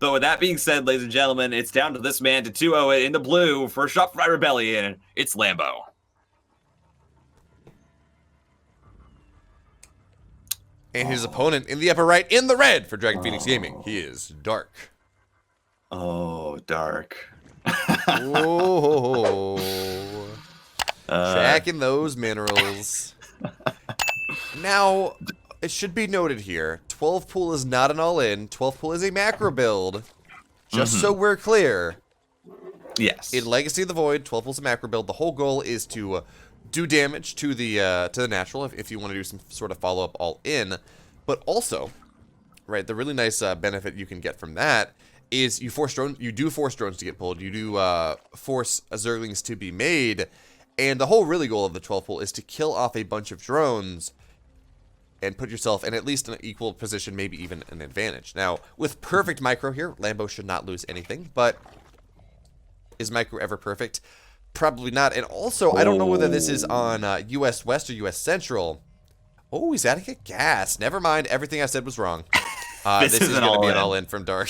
But with that being said, ladies and gentlemen, it's down to this man to 2-0 it in the blue for Shop Fry Rebellion. It's Lambo. And his opponent in the upper right, in the red for Dragon Phoenix Gaming, he is Dark. Oh, Dark. Oh, tracking those minerals. Now, it should be noted here, 12 pool is not an all-in. 12 pool is a macro build. Just so we're clear. Yes. In Legacy of the Void, 12 pool is a macro build. The whole goal is to do damage to the natural if you want to do some sort of follow-up all-in. But also, right, the really nice benefit you can get from that is you do force drones to get pulled. You do force Zerglings to be made. And the whole really goal of the 12 pool is to kill off a bunch of drones and put yourself in at least an equal position, maybe even an advantage. Now, with perfect micro here, Lambo should not lose anything, but is micro ever perfect? Probably not. And also, I don't know whether this is on US West or US Central. Oh, he's adding a gas. Never mind. Everything I said was wrong. This is going to be an all-in from Dark.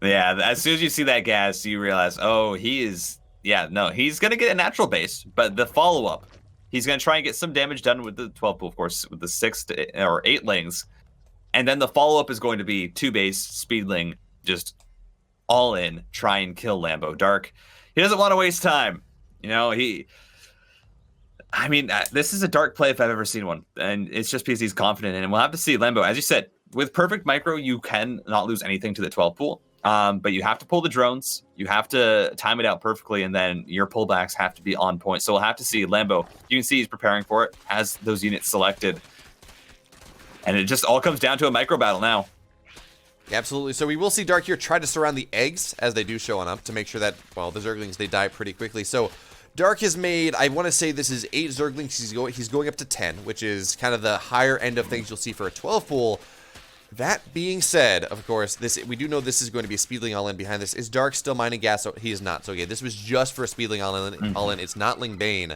Yeah, as soon as you see that gas, you realize, oh, he is... Yeah, no, he's going to get a natural base, but the follow-up, he's going to try and get some damage done with the 12 pool, of course, with the 6 or 8 lings. And then the follow-up is going to be 2 base, speedling, just all in, try and kill Lambo. Dark, he doesn't want to waste time. You know, this is a Dark play if I've ever seen one. And it's just because he's confident in it. And we'll have to see. Lambo, as you said, with perfect micro, you can not lose anything to the 12 pool. But you have to pull the drones. You have to time it out perfectly, and then your pullbacks have to be on point. So we'll have to see. Lambo, you can see he's preparing for it, has those units selected. And it just all comes down to a micro battle now. Absolutely. So we will see Dark here try to surround the eggs as they do show on up to make sure that, well, the Zerglings, they die pretty quickly. So Dark has made, I want to say this is 8 Zerglings. He's going up to 10, which is kind of the higher end of things you'll see for a 12 pool. That being said, of course, we do know this is going to be a speedling all-in behind this. Is Dark still mining gas? So he is not. So, yeah, this was just for a speedling all-in. It's not Ling Bane.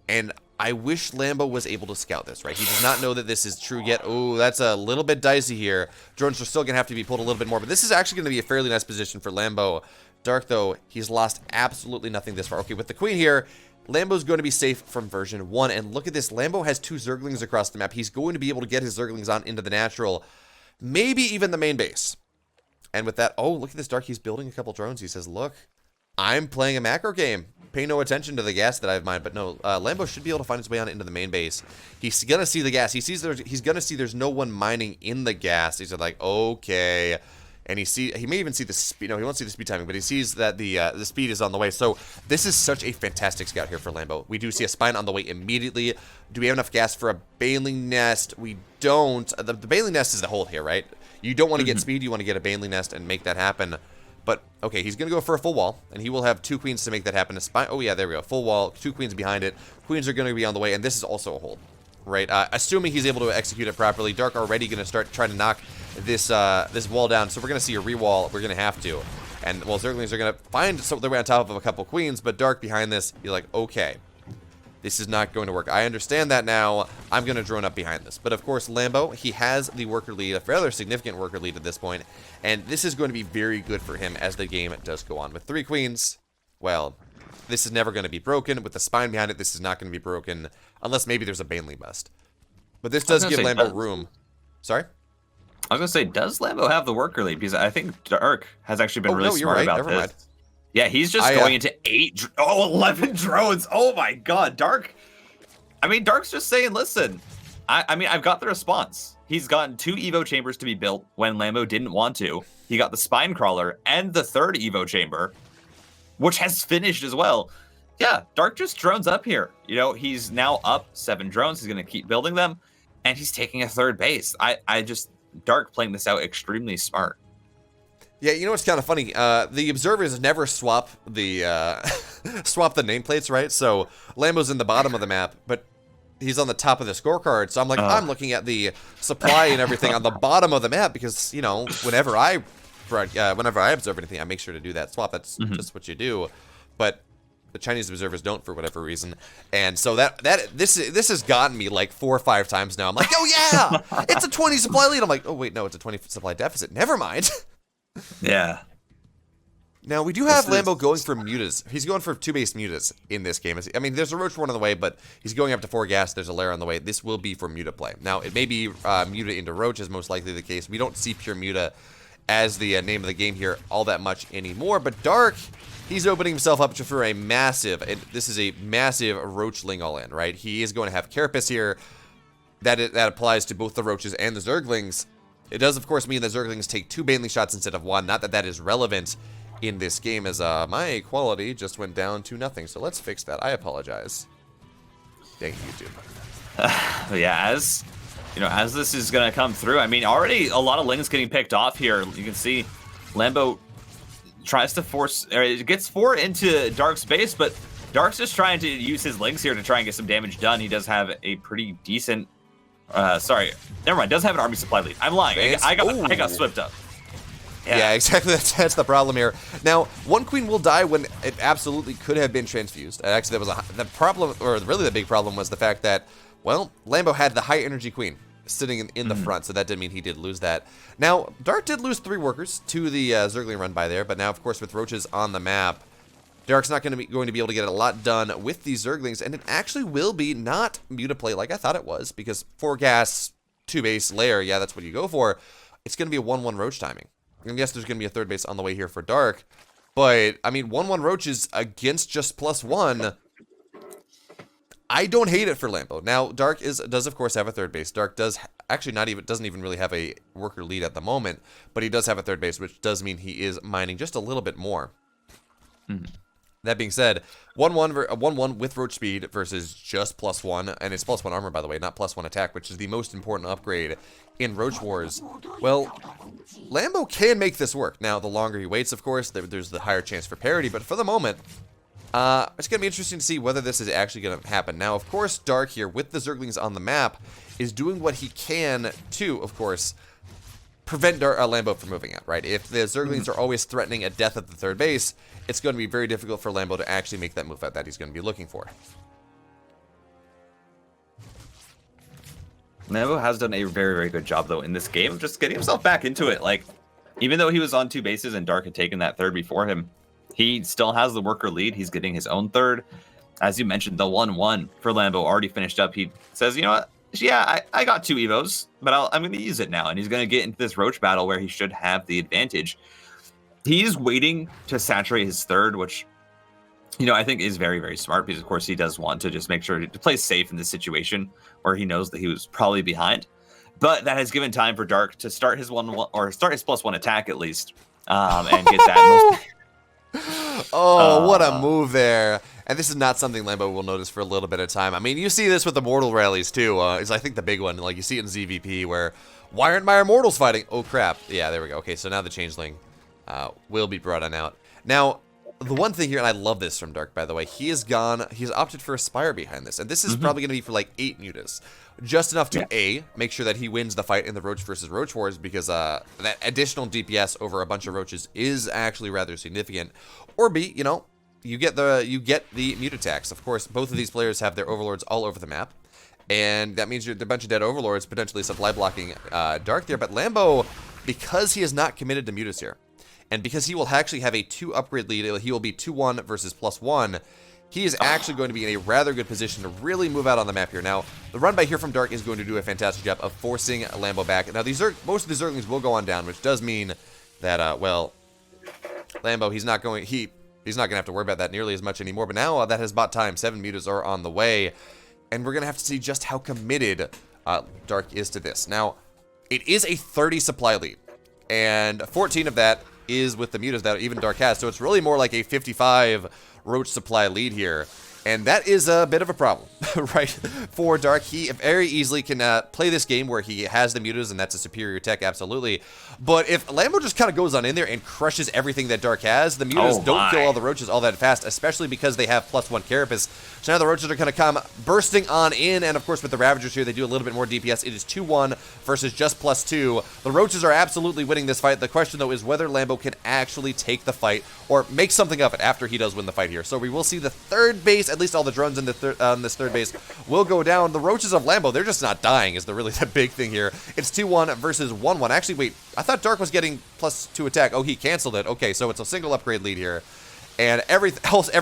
And I wish Lambo was able to scout this, right? He does not know that this is true yet. Oh, that's a little bit dicey here. Drones are still going to have to be pulled a little bit more. But this is actually going to be a fairly nice position for Lambo. Dark, though, he's lost absolutely nothing this far. Okay, with the Queen here, Lambo's going to be safe from version 1. And look at this. Lambo has 2 Zerglings across the map. He's going to be able to get his Zerglings on into the natural. Maybe even the main base. And with that, oh, look at this Dark. He's building a couple drones. He says, look, I'm playing a macro game. Pay no attention to the gas that I have mined. But no, Lambo should be able to find his way on into the main base. He's going to see the gas. He's going to see there's no one mining in the gas. He's like, okay. And he may even see the speed. No, he won't see the speed timing, but he sees that the speed is on the way. So this is such a fantastic scout here for Lambo. We do see a spine on the way immediately. Do we have enough gas for a baneling nest? We don't. The baneling nest is the hold here, right? You don't want to get speed. You want to get a baneling nest and make that happen. But, okay, he's going to go for a full wall, and he will have 2 queens to make that happen. A spine. Oh, yeah, there we go. Full wall, 2 queens behind it. Queens are going to be on the way, and this is also a hold, right? Assuming he's able to execute it properly. Dark already going to start trying to knock this wall down. So we're going to see a re-wall. We're going to have to. And, well, Zerglings are going to find their way on top of a couple queens, but Dark behind this, you're like, okay, this is not going to work. I understand that now. I'm going to drone up behind this. But, of course, Lambo, he has the worker lead, a fairly significant worker lead at this point, and this is going to be very good for him as the game does go on. With 3 queens, well, this is never going to be broken. With the spine behind it, this is not going to be broken, unless maybe there's a baneling bust. But this does give Lambo room. Sorry? I was going to say, does Lambo have the worker lead? Because I think Dark has actually been really smart about this. Mind. Yeah, he's just going into 11 drones. Oh my god, Dark. I mean, Dark's just saying, listen, I mean, I've got the response. He's gotten 2 Evo chambers to be built when Lambo didn't want to. He got the spine crawler and the 3rd Evo chamber, which has finished as well. Yeah, Dark just drones up here. You know, he's now up 7 drones. He's going to keep building them, and he's taking a 3rd base. Dark playing this out extremely smart. Yeah, you know what's kind of funny? The observers never swap the nameplates, right? So Lambo's in the bottom of the map, but he's on the top of the scorecard. So I'm like, I'm looking at the supply and everything on the bottom of the map because, you know, whenever I observe anything, I make sure to do that swap. That's just what you do. But the Chinese observers don't for whatever reason. And so this has gotten me like 4 or 5 times now. I'm like, oh yeah, it's a 20 supply lead. I'm like, oh wait, no, it's a 20 supply deficit. Never mind. Yeah. Now, we do have Lambo going for mutas. He's going for 2-base mutas in this game. I mean, there's a Roach one on the way, but he's going up to 4 gas. There's a Lair on the way. This will be for muta play. Now, it may be muta into Roach is most likely the case. We don't see pure muta as the name of the game here all that much anymore. But Dark, he's opening himself up for a massive, and this is a massive Roach Ling all-in, right? He is going to have Carapace here. That applies to both the Roaches and the Zerglings. It does, of course, mean that Zerglings take 2 Baneling shots instead of 1. Not that that is relevant in this game, as my quality just went down to nothing. So let's fix that. I apologize. Thank you, YouTube. Yeah, as you know, as this is gonna come through, I mean, already a lot of Lings getting picked off here. You can see Lambo tries to force, or it gets 4 into Dark's base, but Dark's just trying to use his Lings here to try and get some damage done. He does have a pretty decent, sorry, never mind, does have an army supply lead. I'm lying. I got swept up. Yeah, exactly. That's the problem here. Now, 1 queen will die when it absolutely could have been transfused. Actually, that was the problem, or really the big problem was the fact that, well, Lambo had the high energy queen sitting in the front, so that did mean he did lose that. Now, Dark did lose 3 workers to the Zergling run by there, but now, of course, with Roaches on the map, Dark's not going to be able to get a lot done with these Zerglings, and it actually will be not muta play like I thought it was, because 4 gas, 2 base, Lair, yeah, that's what you go for. It's going to be a 1-1 Roach timing. I guess there's going to be a 3rd base on the way here for Dark. But, I mean, 1-1 Roaches against just +1. I don't hate it for Lambo. Now, Dark does, of course, have a 3rd base. Dark does actually doesn't even really have a worker lead at the moment. But he does have a 3rd base, which does mean he is mining just a little bit more. That being said, 1-1 with Roach speed versus just +1, and it's +1 armor, by the way, not +1 attack, which is the most important upgrade in Roach Wars. Well, Lambo can make this work. Now, the longer he waits, of course, there's the higher chance for parity, but for the moment, it's going to be interesting to see whether this is actually going to happen. Now, of course, Dark here, with the Zerglings on the map, is doing what he can to, of course, prevent Lambo from moving out, right? If the Zerglings are always threatening a death at the 3rd base, it's going to be very difficult for Lambo to actually make that move out that he's going to be looking for. Lambo has done a very, very good job, though, in this game of just getting himself back into it. Like, even though he was on 2 bases and Dark had taken that 3rd before him, he still has the worker lead. He's getting his own 3rd. As you mentioned, the 1-1 for Lambo already finished up. He says, you know what? Yeah, I got 2 Evos, but I'm going to use it now. And he's going to get into this Roach battle where he should have the advantage. He's waiting to saturate his 3rd, which, you know, I think is very, very smart because, of course, he does want to just make sure to play safe in this situation where he knows that he was probably behind. But that has given time for Dark to start his 1-1 or start his +1 attack at least, and get that most. Oh, what a move there. And this is not something Lambo will notice for a little bit of time. I mean, you see this with the Mortal rallies, too. Is I think the big one. Like, you see it in ZVP where, why aren't my Immortals fighting? Oh, crap. Yeah, there we go. Okay, so now the Changeling will be brought on out. Now, the one thing here, and I love this from Dark, by the way, he's opted for a Spire behind this. And this is probably going to be for, like, 8 mutas. Just enough to, A, make sure that he wins the fight in the Roach versus Roach Wars, because that additional DPS over a bunch of Roaches is actually rather significant. Or B, you know, you get the mute attacks. Of course, both of these players have their Overlords all over the map. And that means you're a bunch of dead Overlords potentially supply blocking Dark there. But Lambo, because he is not committed to mutas here, and because he will actually have a 2 upgrade lead, he will be 2-1 versus +1. He is actually going to be in a rather good position to really move out on the map here. Now, the run by here from Dark is going to do a fantastic job of forcing Lambo back. Now, most of the Zerglings will go on down, which does mean that, well, Lambo, he's not going to have to worry about that nearly as much anymore. But now that has bought time. 7 mutas are on the way. And we're going to have to see just how committed Dark is to this. Now, it is a 30 supply lead. And 14 of that is with the mutas that even Dark has. So it's really more like a 55 Roach supply lead here. And that is a bit of a problem, right? For Dark, he very easily can play this game where he has the mutas, and that's a superior tech, absolutely. But if Lambo just kind of goes on in there and crushes everything that Dark has, the mutas don't kill all the Roaches all that fast, especially because they have +1 Carapace. So now the Roaches are going to come bursting on in, and of course with the Ravagers here, they do a little bit more DPS. It is 2-1 versus just +2. The Roaches are absolutely winning this fight. The question, though, is whether Lambo can actually take the fight or make something of it after he does win the fight here. So we will see the 3rd base at least all the drones in this third base will go down. The Roaches of Lambo, they're just not dying is really the big thing here. It's 2-1 versus 1-1. Actually, wait, I thought Dark was getting +2 attack. Oh, he canceled it. Okay, so it's a single upgrade lead here. And every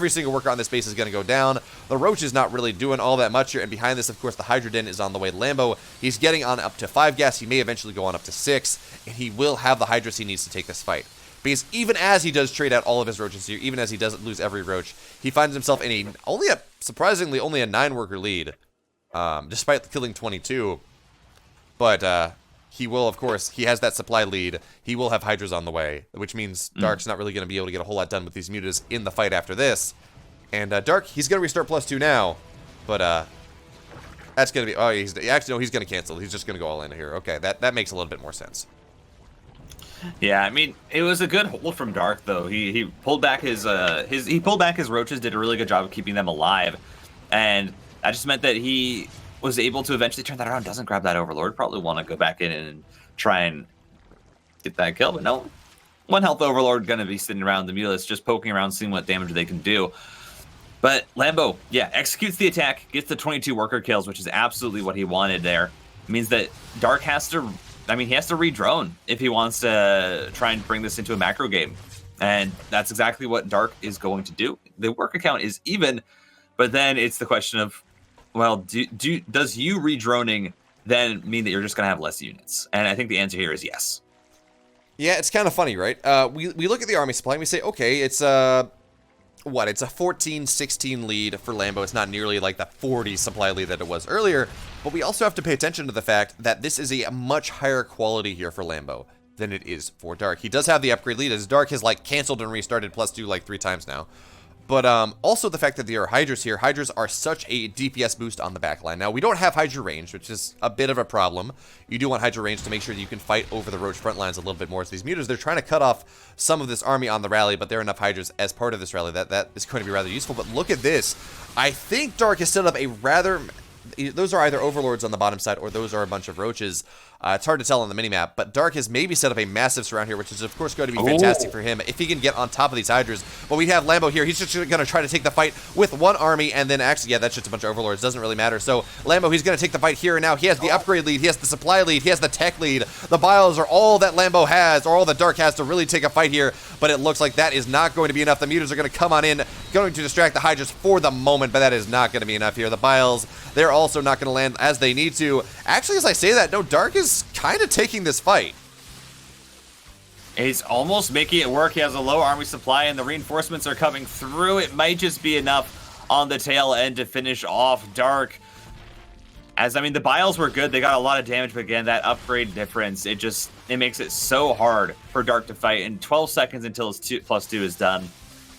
single worker on this base is going to go down. The Roach is not really doing all that much here. And behind this, of course, the Hydra Den is on the way. Lambo, he's getting on up to 5 gas. He may eventually go on up to 6. And he will have the Hydras he needs to take this fight. Because even as he does trade out all of his Roaches here, even as he doesn't lose every Roach, he finds himself in surprisingly only a 9-worker lead, despite killing 22. But he will, of course, he has that supply lead. He will have Hydras on the way, which means Dark's not really going to be able to get a whole lot done with these Mutas in the fight after this. And Dark, he's going to restart +2 now, but that's going to be, oh, he's going to cancel. He's just going to go all in here. Okay, that makes a little bit more sense. Yeah, I mean, it was a good hold from Dark though. He pulled back his Roaches, did a really good job of keeping them alive, and that just meant that he was able to eventually turn that around. Doesn't grab that Overlord. Probably want to go back in and try and get that kill, but no. 1 health Overlord gonna be sitting around the Mutalisk, just poking around, seeing what damage they can do. But Lambo, yeah, executes the attack, gets the 22 worker kills, which is absolutely what he wanted there. It means that Dark has to, he has to re-drone if he wants to try and bring this into a macro game. And that's exactly what Dark is going to do. The worker count is even, but then it's the question of, well, does you re-droning then mean that you're just going to have less units? And I think the answer here is yes. Yeah, it's kind of funny, right? We look at the army supply and we say, okay, it's a 14-16 lead for Lambo. It's not nearly like the 40 supply lead that it was earlier, but we also have to pay attention to the fact that this is a much higher quality here for Lambo than it is for Dark. He does have the upgrade lead, as Dark has like canceled and restarted +2 like 3 times now. But also the fact that there are Hydras here. Hydras are such a DPS boost on the backline. Now, we don't have Hydra range, which is a bit of a problem. You do want Hydra range to make sure that you can fight over the Roach front lines a little bit more. So these Mutas, they're trying to cut off some of this army on the rally, but there are enough Hydras as part of this rally that is going to be rather useful. But look at this. I think Dark has set up a rather... Those are either Overlords on the bottom side, or those are a bunch of Roaches. It's hard to tell on the minimap, but Dark has maybe set up a massive surround here, which is, of course, going to be fantastic for him if he can get on top of these Hydras. But we have Lambo here. He's just going to try to take the fight with 1 army, and then actually, yeah, that's just a bunch of Overlords. Doesn't really matter. So Lambo, he's going to take the fight here and now. He has the upgrade lead. He has the supply lead. He has the tech lead. The bios are all that Lambo has, or all that Dark has to really take a fight here, but it looks like that is not going to be enough. The Mutas are going to come on in, going to distract the Hydras for the moment, but that is not going to be enough here. The bios, they're also not going to land as they need to. Actually, as I say that, no, Dark is kind of taking this fight. He's almost making it work. He has a low army supply and the reinforcements are coming through. It might just be enough on the tail end to finish off Dark. The bios were good. They got a lot of damage, but again, that upgrade difference, it makes it so hard for Dark to fight in 12 seconds until his +2 is done.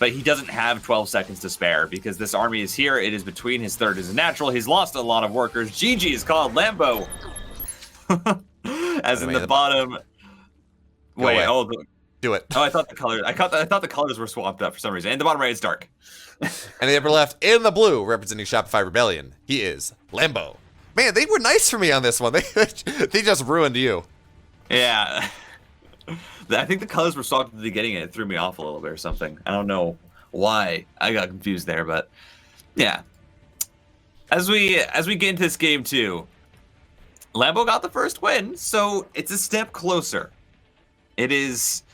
But he doesn't have 12 seconds to spare because this army is here. It is between his third is natural. He's lost a lot of workers. GG is called Lambo. As in the bottom. Wait, do it. Oh, I thought the colors. I thought the colors were swapped up for some reason. In the bottom right, it's Dark. And the upper left, in the blue, representing Shopify Rebellion, he is Lambo. Man, they were nice for me on this one. They just ruined you. Yeah. I think the colors were swapped at the beginning and it threw me off a little bit or something. I don't know why I got confused there, but yeah. As we get into this game too, Lambo got the first win, so it's a step closer. It is,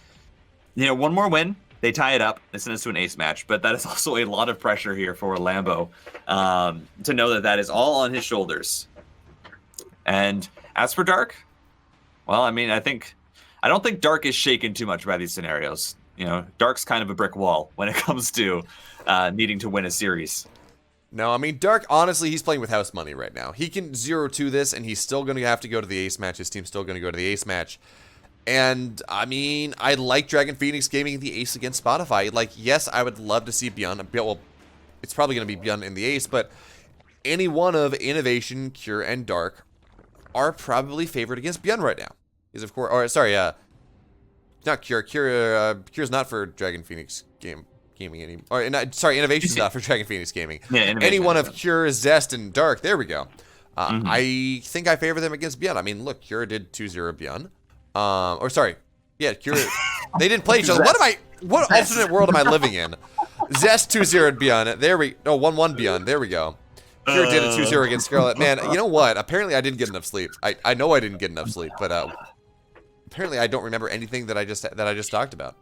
one more win. They tie it up. They send us to an ace match, but that is also a lot of pressure here for Lambo to know that is all on his shoulders. And as for Dark, well, I don't think Dark is shaken too much by these scenarios. Dark's kind of a brick wall when it comes to needing to win a series. No, Dark, honestly, he's playing with house money right now. He can 0-2 this, and he's still going to have to go to the ace match. His team's still going to go to the ace match. And, I like Dragon Phoenix Gaming the ace against Spotify. Yes, I would love to see Beyond. Well, it's probably going to be Beyond in the ace, but any one of Innovation, Cure, and Dark are probably favored against Beyond right now. Because, of course, not Cure. Cure's not for Dragon Phoenix Gaming anymore. Innovation's not for Dragon Phoenix Gaming. Yeah, any one of Cure, Zest, and Dark. There we go. I think I favor them against Beyond. Look, Cure did 2-0 Beyond. Cure. They didn't play each other. What alternate world am I living in? Zest 2-0 Beyond. There we... Oh, 1-1 Beyond. There we go. Kira did a 2-0 against Scarlet. Man, you know what? Apparently I didn't get enough sleep. I know I didn't get enough sleep, but apparently I don't remember anything that I just talked about.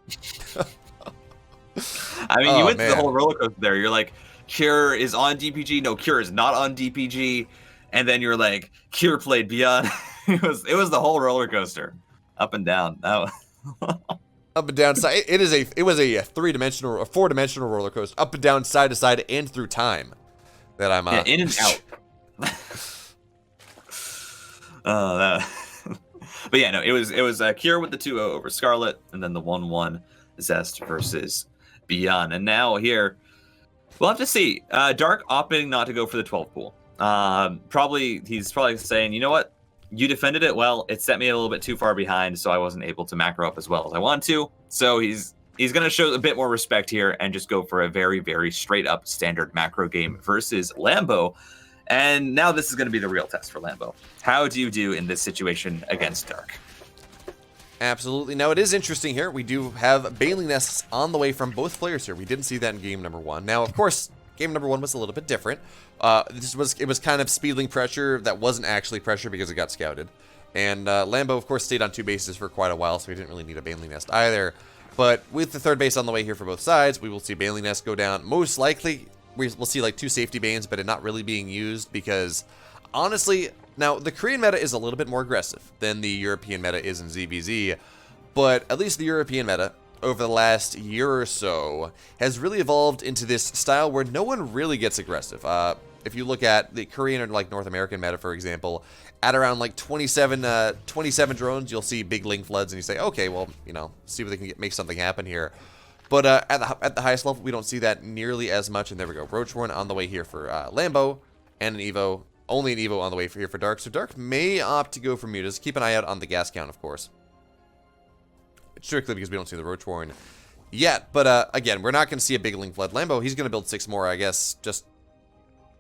I mean, you went through the whole roller coaster there. You're like, Kira is on DPG. No, Kira is not on DPG. And then you're like, Kira played Beyond. it was the whole roller coaster, up and down. Up and down side. It was a 3-dimensional, a 4-dimensional roller coaster, up and down, side to side, and through time. That I'm in and out. But yeah, no, it was Kira with the 2-0 over Scarlet, and then the 1-1 Zest versus Beyond. And now here, we'll have to see. Dark opting not to go for the 12 pool. He's probably saying, you know what? You defended it well. It set me a little bit too far behind, so I wasn't able to macro up as well as I wanted to. So he's going to show a bit more respect here and just go for a very, very straight up standard macro game versus Lambo. And now this is going to be the real test for Lambo. How do you do in this situation against Dark? Absolutely. Now, it is interesting here. We do have Baneling Nests on the way from both players here. We didn't see that in game number 1. Now, of course, game number 1 was a little bit different. It was kind of speedling pressure that wasn't actually pressure because it got scouted. And Lambo, of course, stayed on 2 bases for quite a while, so we didn't really need a Baneling Nest either. But with the 3rd base on the way here for both sides, we will see Baneling Nest go down. Most likely, we'll see like 2 safety Banes, but it not really being used because, honestly, now the Korean meta is a little bit more aggressive than the European meta is in ZVZ, but at least the European meta over the last year or so has really evolved into this style where no one really gets aggressive. If you look at the Korean or like North American meta, for example, at around like 27 drones, you'll see big ling floods, and you say, okay, well, you know, see if they can make something happen here. But at the highest level, we don't see that nearly as much. And there we go, Roach one on the way here for Lambo, and an Evo, only an Evo on the way here for Dark. So Dark may opt to go for Mutas. Keep an eye out on the gas count, of course. Strictly because we don't see the Roach Warren yet. But again, we're not going to see a big ling flood. Lambo, he's going to build 6 more, I guess, just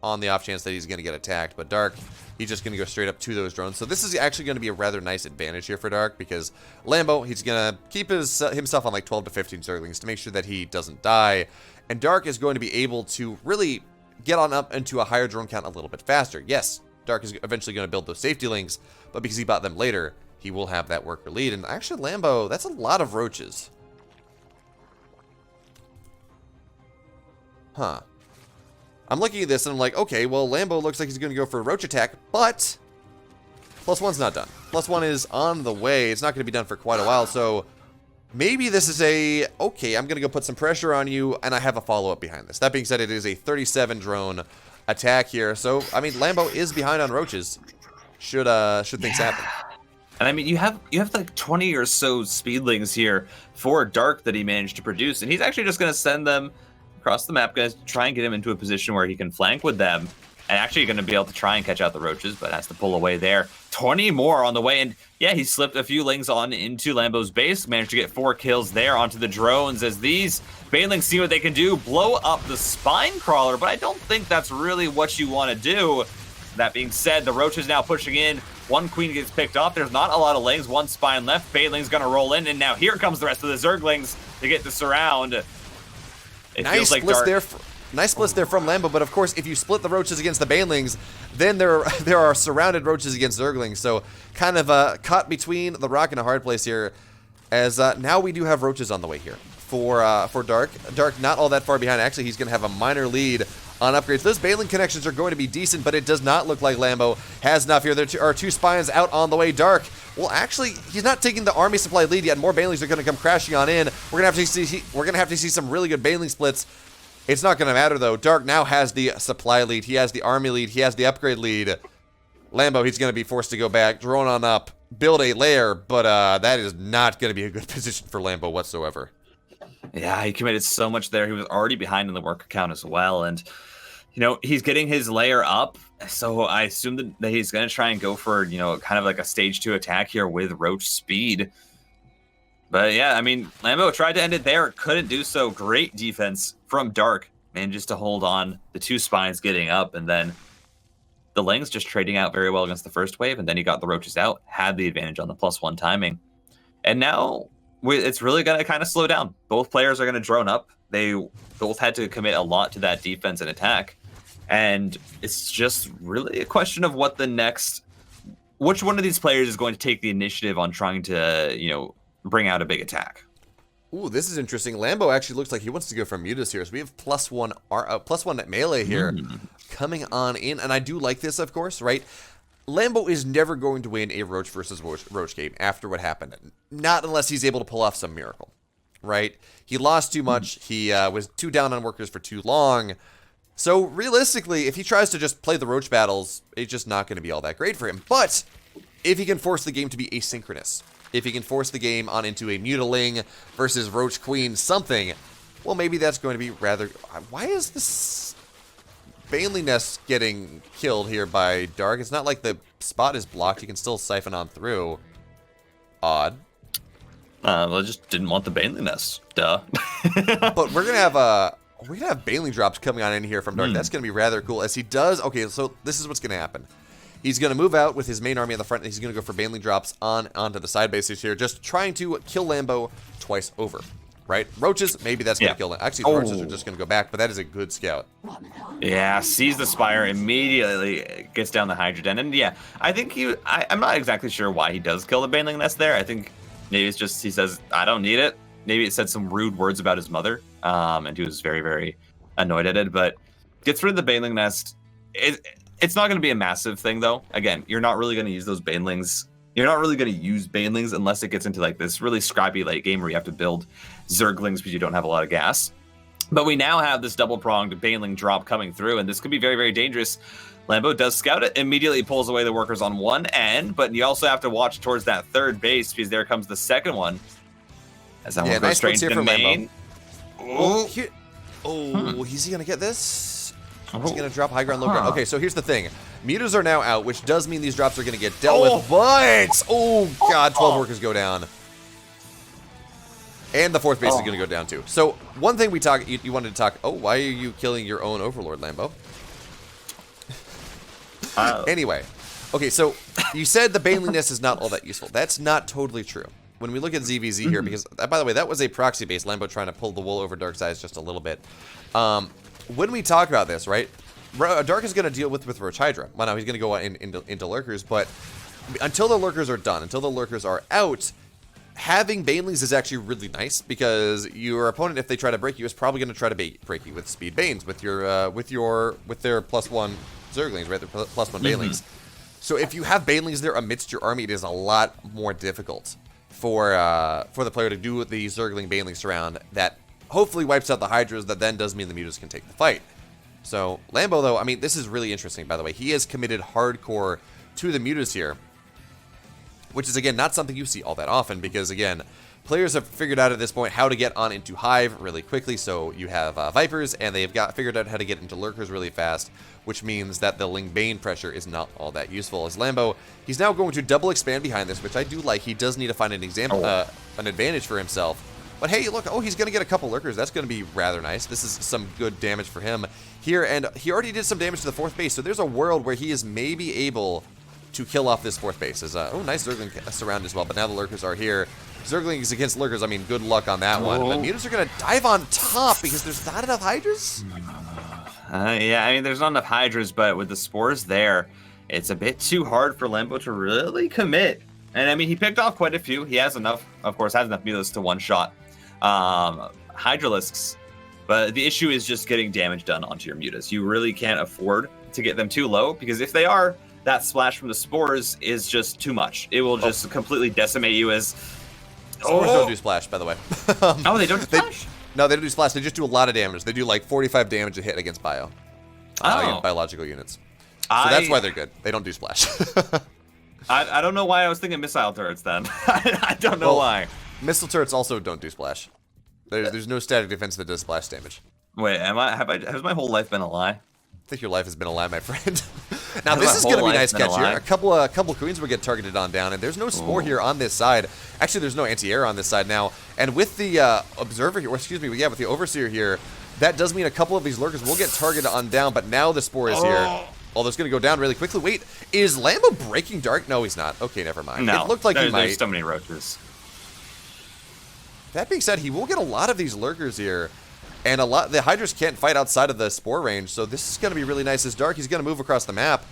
on the off chance that he's going to get attacked. But Dark, he's just going to go straight up to those drones. So this is actually going to be a rather nice advantage here for Dark, because Lambo, he's going to keep himself on like 12 to 15 Zerglings to make sure that he doesn't die. And Dark is going to be able to really get on up into a higher drone count a little bit faster. Yes, Dark is eventually going to build those safety links, but because he bought them later, he will have that worker lead. And actually, Lambo, that's a lot of roaches. Huh. I'm looking at this and I'm like, okay, well, Lambo looks like he's going to go for a roach attack, but +1's not done. +1 is on the way. It's not going to be done for quite a while, so maybe this is a, okay, I'm going to go put some pressure on you, and I have a follow-up behind this. That being said, it is a 37 drone attack here, so, I mean, Lambo is behind on roaches. Should things happen. And I mean, you have like 20 or so speedlings here for Dark that he managed to produce, and he's actually just going to send them across the map, guys, to try and get him into a position where he can flank with them, and actually going to be able to try and catch out the roaches, but has to pull away there. 20 more on the way, and yeah, he slipped a few lings on into Lambo's base, managed to get 4 kills there onto the drones as these Banelings see what they can do, blow up the spine crawler, but I don't think that's really what you want to do. That being said, the Roach is now pushing in. 1 queen gets picked off. There's not a lot of lings. 1 spine left. Baneling's going to roll in, and now here comes the rest of the Zerglings to get the surround. Nice splits there from Lambo, but of course, if you split the roaches against the Banelings, then there are surrounded roaches against Zerglings. So kind of caught between the rock and a hard place here, as now we do have roaches on the way here for Dark. Dark not all that far behind. Actually, he's going to have a minor lead on upgrades. Those Baneling connections are going to be decent, but it does not look like Lambo has enough here. There are 2 spines out on the way. Dark, well, actually, he's not taking the army supply lead yet. More Banelings are going to come crashing on in. We're going to have to see some really good Baneling splits. It's not going to matter, though. Dark now has the supply lead. He has the army lead. He has the upgrade lead. Lambo, he's going to be forced to go back, drone on up, build a lair, but that is not going to be a good position for Lambo whatsoever. Yeah, he committed so much there. He was already behind in the worker count as well, and you know, he's getting his layer up, so I assume that he's going to try and go for, you know, kind of like a stage 2 attack here with Roach speed. But yeah, I mean, Lambo tried to end it there, couldn't do so. Great defense from Dark, manages to hold on, the 2 spines getting up, and then the Lings just trading out very well against the first wave, and then he got the Roaches out, had the advantage on the +1 timing. And now it's really going to kind of slow down. Both players are going to drone up. They both had to commit a lot to that defense and attack. And it's just really a question of what the next... Which one of these players is going to take the initiative on trying to, you know, bring out a big attack? Ooh, this is interesting. Lambo actually looks like he wants to go for Mutas here. So we have +1 melee here coming on in. And I do like this, of course, right? Lambo is never going to win a Roach versus Roach game after what happened. Not unless he's able to pull off some miracle, right? He lost too much. He was too down on workers for too long. So realistically, if he tries to just play the Roach battles, it's just not going to be all that great for him. But if he can force the game to be asynchronous, if he can force the game on into a Mutaling versus Roach Queen something, well, maybe that's going to be rather... Why is this Baneley Nest getting killed here by Dark? It's not like the spot is blocked. You can still siphon on through. Odd. Well, I just didn't want the Baneley Nest. Duh. But we're going to have we're going to have Baneley drops coming on in here from Dark. That's going to be rather cool as he does... Okay, so this is what's going to happen. He's going to move out with his main army on the front, and he's going to go for Baneley drops onto the side bases here, just trying to kill Lambo twice over, right? Roaches, maybe that's going to kill him. Actually, the Roaches are just going to go back, but that is a good scout. Yeah, sees the Spire, immediately gets down the Hydra Den, and yeah, I think I'm not exactly sure why he does kill the Baneling Nest there. I think maybe it's just he says, I don't need it. Maybe it said some rude words about his mother, and he was very, very annoyed at it, but gets rid of the Baneling Nest. It's not going to be a massive thing, though. Again, you're not really going to use those Banelings. You're not really going to use Banelings unless it gets into like this really scrappy late game where you have to build Zerglings because you don't have a lot of gas. But we now have this double-pronged Baneling drop coming through, and this could be very, very dangerous. Lambo does scout it, immediately pulls away the workers on one end, but you also have to watch towards that third base because there comes the second one. As that one goes straight into the main. Is he going to get this? He's going to drop high ground, low ground. Okay, so here's the thing. Mutas are now out, which does mean these drops are going to get dealt with, but... Oh, God, 12 workers go down. And the fourth base is going to go down, too. So, one thing you wanted to talk... Oh, why are you killing your own Overlord, Lambo? Anyway. Okay, so you said the Baneling Nest is not all that useful. That's not totally true. When we look at ZVZ here, because, by the way, that was a proxy base. Lambo trying to pull the wool over Dark's eyes just a little bit. When we talk about this, right, Dark is going to deal with Roach Hydra. Well, now he's going to go into Lurkers, but until the Lurkers are done, until the Lurkers are out, having Banelings is actually really nice because your opponent, if they try to break you, is probably going to try to break you with Speed Banes, with their +1 Zerglings, right, their +1 Banelings. So if you have Banelings there amidst your army, it is a lot more difficult for the player to do the Zergling Baneling surround that hopefully wipes out the Hydras. That then does mean the Mutas can take the fight. So Lambo, though, I mean, this is really interesting, by the way. He has committed hardcore to the Mutas here, which is, again, not something you see all that often because, again, players have figured out at this point how to get on into Hive really quickly. So you have Vipers, and they've figured out how to get into Lurkers really fast, which means that the Ling Bane pressure is not all that useful. As Lambo, he's now going to double expand behind this, which I do like. He does need to find an advantage for himself. But hey, look, he's going to get a couple Lurkers. That's going to be rather nice. This is some good damage for him here, and he already did some damage to the fourth base, so there's a world where he is maybe able to kill off this fourth base. Nice Zergling surround as well, but now the Lurkers are here. Zerglings against Lurkers, I mean, good luck on that one. But Mutas are going to dive on top because there's not enough Hydras? Yeah, I mean, there's not enough Hydras, but with the spores there, it's a bit too hard for Lambo to really commit. And I mean, he picked off quite a few. He has enough, of course, Mutas to one-shot Hydralisks, but the issue is just getting damage done onto your Mutas. You really can't afford to get them too low because if they are, that splash from the spores is just too much. It will just completely decimate you as... Spores don't do splash, by the way. They don't do splash? No, they don't do splash. They just do a lot of damage. They do like 45 damage a hit against biological units. So that's why they're good. They don't do splash. I don't know why I was thinking missile turrets then. I don't know why. Missile turrets also don't do splash. There's no static defense that does splash damage. Wait, has my whole life been a lie? I think your life has been a lie, my friend. Now this is going to be a nice catch here. A couple queens will get targeted on down, and there's no spore here on this side. Actually, there's no anti-air on this side now. And with the observer here, with the overseer here, that does mean a couple of these Lurkers will get targeted on down. But now the spore is here. Although it's going to go down really quickly. Wait, is Lambo breaking Dark? No, he's not. Okay, never mind. No, it looked like he might. There's so many Roaches. That being said, he will get a lot of these Lurkers here. And the Hydras can't fight outside of the Spore range, so this is going to be really nice as Dark. He's going to move across the map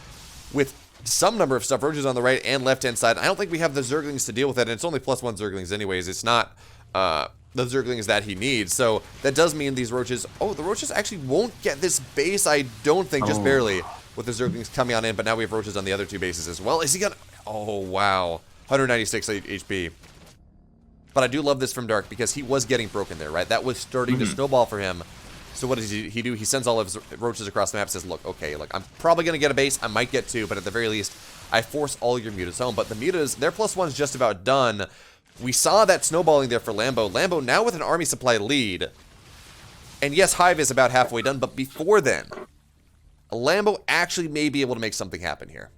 with some number of stuff. Roaches on the right and left-hand side. I don't think we have the Zerglings to deal with it, and it's only +1 Zerglings anyways. It's not the Zerglings that he needs. So that does mean these Roaches... Oh, the Roaches actually won't get this base, I don't think, just barely, with the Zerglings coming on in. But now we have Roaches on the other 2 bases as well. Is he going to... Oh, wow. 196 HP. But I do love this from Dark because he was getting broken there, right? That was starting to snowball for him. So what does he do? He sends all of his Roaches across the map, says, look, okay, look, I'm probably going to get a base. I might get 2, but at the very least, I force all your Mutas home. But the Mutas, their +1's just about done. We saw that snowballing there for Lambo. Lambo now with an army supply lead. And yes, Hive is about halfway done, but before then, Lambo actually may be able to make something happen here.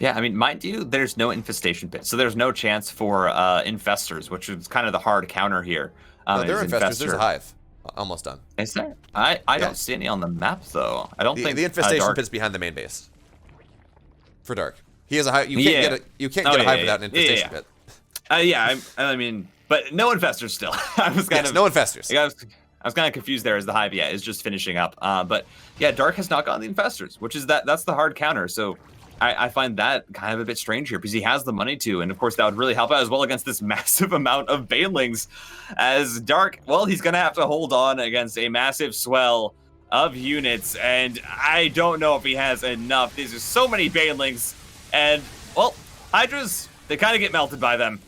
Yeah, I mean, mind you, there's no infestation pit, so there's no chance for infestors, which is kind of the hard counter here. No, there are infestors. There's a Hive. Almost done. Is there? I don't see any on the map, though. I don't think the infestation pit's behind the main base. For Dark. He has a Hive. You can't get a Hive without an infestation pit. I mean, but no infestors still. I was kind of no infestors. I was kind of confused there as the Hive, is just finishing up. But yeah, Dark has not gotten the infestors, which is that's the hard counter. So I find that kind of a bit strange here because he has the money to, and of course that would really help out as well against this massive amount of Banelings. As Dark, well, he's gonna have to hold on against a massive swell of units, and I don't know if he has enough. These are so many Banelings, and well, Hydras, they kind of get melted by them.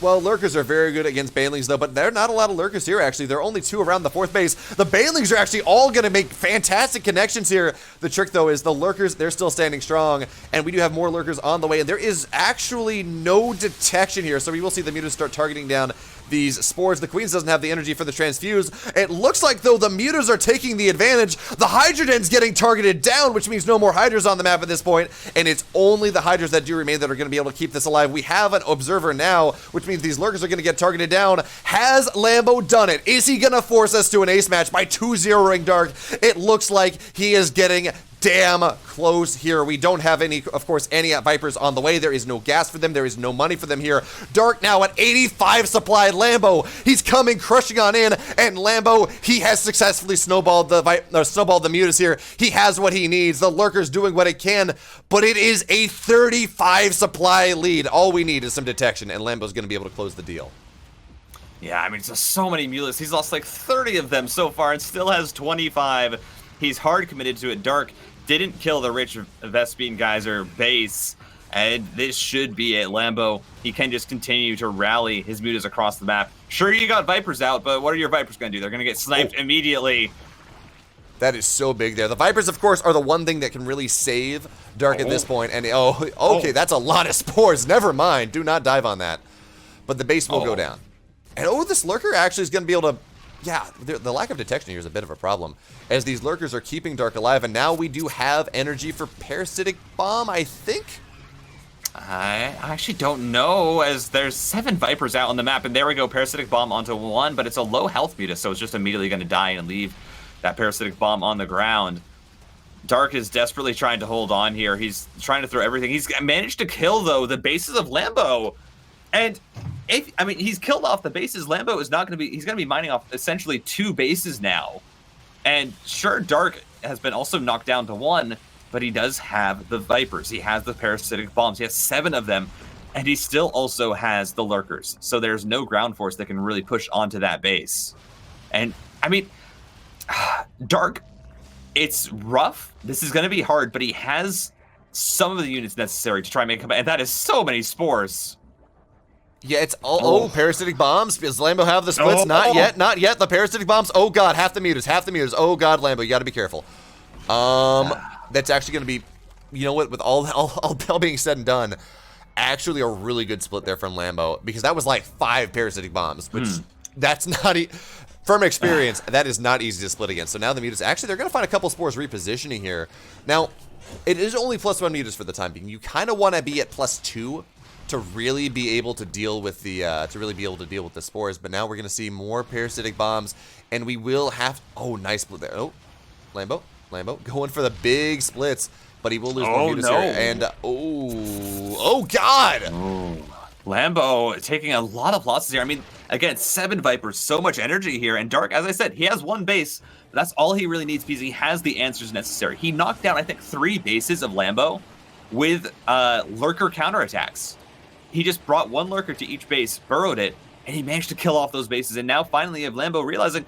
Well, Lurkers are very good against Banelings, though, but there are not a lot of Lurkers here, actually. There are only 2 around the 4th base. The Banelings are actually all going to make fantastic connections here. The trick, though, is the Lurkers, they're still standing strong, and we do have more Lurkers on the way, and there is actually no detection here, so we will see the Mutas start targeting down these spores. The Queens doesn't have the energy for the transfuse. It looks like, though, the Mutas are taking the advantage. The Hydroden's getting targeted down, which means no more Hydras on the map at this point, and it's only the Hydras that do remain that are going to be able to keep this alive. We have an Observer now, which means these Lurkers are going to get targeted down. Has Lambo done it? Is he going to force us to an ace match by 2-0ing Dark? It looks like he is getting damn close here. We don't have any, of course, any Vipers on the way. There is no gas for them. There is no money for them here. Dark now at 85 supply. Lambo, he's coming, crushing on in, and Lambo, he has successfully snowballed the Mutas here. He has what he needs. The Lurker's doing what it can, but it is a 35 supply lead. All we need is some detection, and Lambo's going to be able to close the deal. Yeah, I mean, it's just so many Mutas. He's lost like 30 of them so far and still has 25. He's hard committed to it. Dark didn't kill the rich Vespine Geyser base, and this should be it. Lambo, he can just continue to rally his Mutas across the map. Sure, you got Vipers out, but what are your Vipers going to do? They're going to get sniped immediately. That is so big there. The Vipers, of course, are the one thing that can really save Dark at this point. And, okay, that's a lot of spores. Never mind. Do not dive on that. But the base will go down. And, this Lurker actually is going to be able to... Yeah, the lack of detection here is a bit of a problem, as these Lurkers are keeping Dark alive, and now we do have energy for Parasitic Bomb, I think? I actually don't know, as there's 7 Vipers out on the map, and there we go, Parasitic Bomb onto 1, but it's a low health Muta, so it's just immediately going to die and leave that Parasitic Bomb on the ground. Dark is desperately trying to hold on here. He's trying to throw everything. He's managed to kill, though, the bases of Lambo, and... he's killed off the bases. Lambo is not going to be... He's going to be mining off essentially 2 bases now. And sure, Dark has been also knocked down to 1, but he does have the Vipers. He has the Parasitic Bombs. He has 7 of them, and he still also has the Lurkers. So there's no ground force that can really push onto that base. And, I mean, Dark, it's rough. This is going to be hard, but he has some of the units necessary to try and make a comeback, and that is so many spores. Yeah, it's all Parasitic Bombs. Does Lambo have the splits? Not yet. The Parasitic Bombs. Oh god, half the Mutas. Oh god, Lambo, you got to be careful. That's actually going to be, you know what? With all being said and done, actually a really good split there from Lambo, because that was like 5 Parasitic Bombs, which that's not from experience. That is not easy to split against. So now the Mutas actually they're going to find a couple spores repositioning here. Now, it is only +1 Mutas for the time being. You kind of want to be at +2. To really be able to deal with the spores, but now we're gonna see more Parasitic Bombs, and we will have nice split there. Lambo going for the big splits, but he will lose more Mutas here, and oh god! Lambo taking a lot of losses here. I mean, Again, 7 Vipers, so much energy here. And Dark, as I said, he has 1 base. But that's all he really needs because he has the answers necessary. He knocked down, I think, 3 bases of Lambo with lurker counterattacks. He just brought 1 lurker to each base, burrowed it, and he managed to kill off those bases. And now finally, of Lambo realizing,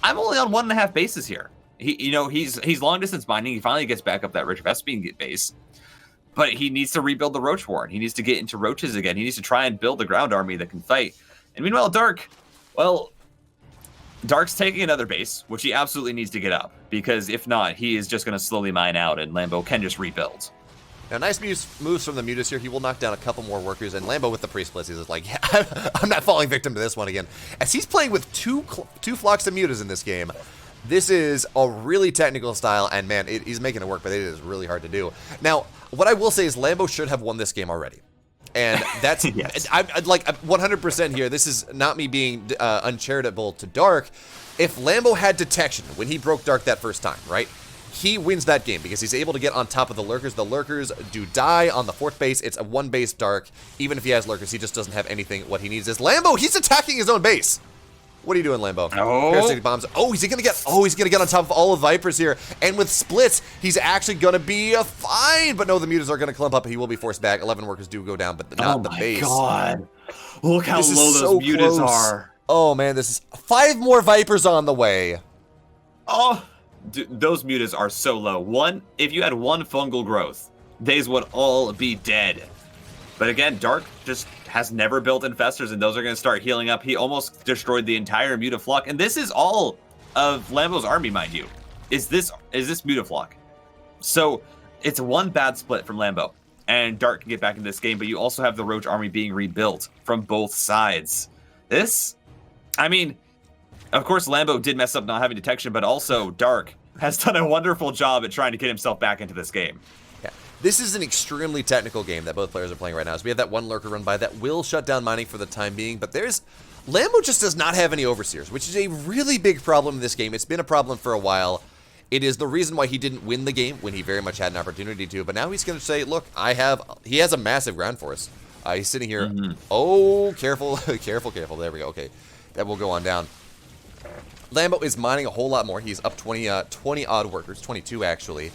I'm only on 1.5 bases here. He's long distance mining. He finally gets back up that Rich Vespine base, but he needs to rebuild the Roach Warren. He needs to get into Roaches again. He needs to try and build a ground army that can fight. And meanwhile, Dark, well, Dark's taking another base, which he absolutely needs to get up, because if not, he is just going to slowly mine out, and Lambo can just rebuild. Now, nice moves from the Mutas here. He will knock down a couple more workers, and Lambo with the pre-splits, he's like, yeah, I'm not falling victim to this one again. As he's playing with two flocks of Mutas in this game, this is a really technical style, and man, he's making it work, but it is really hard to do. Now, what I will say is Lambo should have won this game already. And that's, yes. I'd like 100% here. This is not me being uncharitable to Dark. If Lambo had detection when he broke Dark that first time, right? He wins that game because he's able to get on top of the lurkers. The lurkers do die on the 4th base. It's a 1 base Dark. Even if he has lurkers, he just doesn't have anything. What he needs is Lambo. He's attacking his own base. What are you doing, Lambo? Oh. Parasitic bombs. Oh, he's gonna get on top of all of Vipers here. And with splits, he's actually gonna be fine. But no, the Mutas are gonna clump up. He will be forced back. 11 workers do go down, but not the base. Oh my god! Look how low those Mutas are. Oh man, this is 5 more Vipers on the way. Oh, dude, those Mutas are so low. If you had 1 fungal growth, these would all be dead. But again, Dark just has never built infestors, and those are going to start healing up. He almost destroyed the entire Mutaflock, and this is all of Lambo's army, mind you. Is this Mutaflock? So it's 1 bad split from Lambo, and Dark can get back in this game. But you also have the Roach army being rebuilt from both sides. I mean, of course, Lambo did mess up not having detection, but also Dark has done a wonderful job at trying to get himself back into this game. Yeah. This is an extremely technical game that both players are playing right now. So we have that 1 lurker run by that will shut down mining for the time being, but Lambo just does not have any overseers, which is a really big problem in this game. It's been a problem for a while. It is the reason why he didn't win the game when he very much had an opportunity to, but now he's going to say, look, he has a massive ground force. He's sitting here. Oh, careful, careful. There we go. Okay, that will go on down. Lambo is mining a whole lot more. He's up 20 odd workers, 22 actually.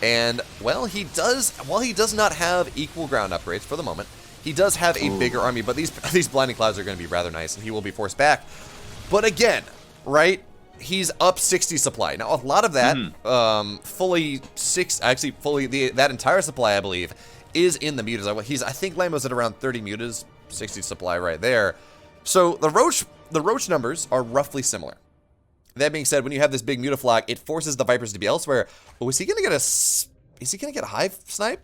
And, well, while he does not have equal ground upgrades for the moment, he does have a bigger army, but these blinding clouds are going to be rather nice, and he will be forced back. But again, right, he's up 60 supply. Now, a lot of that, that entire supply, I believe, is in the Mutas. I think Lambo's at around 30 Mutas, 60 supply right there. So the Roach numbers are roughly similar. That being said, when you have this big Mutaflock, it forces the Vipers to be elsewhere. Oh, is he gonna get a hive snipe?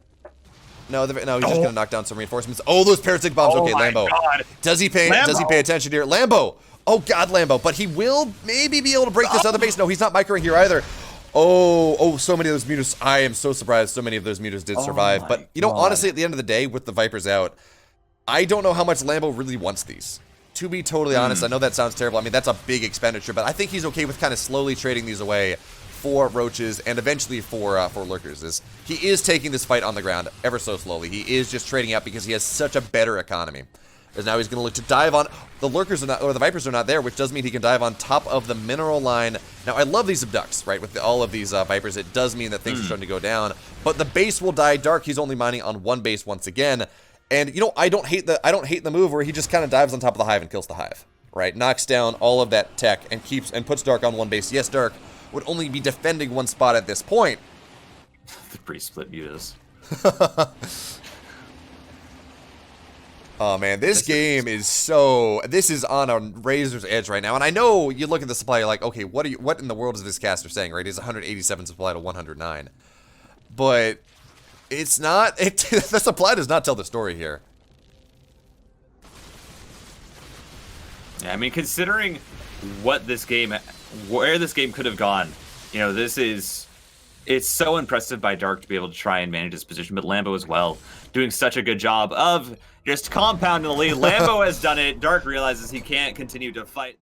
No, he's just gonna knock down some reinforcements. Oh, those parasitic bombs. Okay, Lambo. God. Does he pay attention here? Lambo. Oh God, Lambo. But he will maybe be able to break this other base. No, he's not microing here either. Oh, so many of those Mutas. I am so surprised so many of those Mutas did survive. But you know, honestly, at the end of the day, with the Vipers out, I don't know how much Lambo really wants these. To be totally honest, I know that sounds terrible. I mean, that's a big expenditure, but I think he's okay with kind of slowly trading these away for Roaches and eventually for Lurkers. He is taking this fight on the ground ever so slowly. He is just trading out because he has such a better economy. As now he's going to look to dive on the Lurkers or the Vipers are not there, which does mean he can dive on top of the mineral line. Now, I love these abducts, right? With all of these Vipers, it does mean that things are starting to go down, but the base will die. Dark, he's only mining on 1 base once again. And you know, I don't hate the move where he just kind of dives on top of the hive and kills the hive, right? Knocks down all of that tech and puts Dark on 1 base. Yes, Dark would only be defending 1 spot at this point. The pre-split Mutas. Oh man, this game is on a razor's edge right now. And I know you look at the supply, you're like, okay, what in the world is this caster saying, right? He's 187 supply to 109. But it's not, the supply does not tell the story here. Yeah, I mean, considering where this game could have gone, you know, it's so impressive by Dark to be able to try and manage his position, but Lambo as well, doing such a good job of just compounding the lead. Lambo has done it. Dark realizes he can't continue to fight.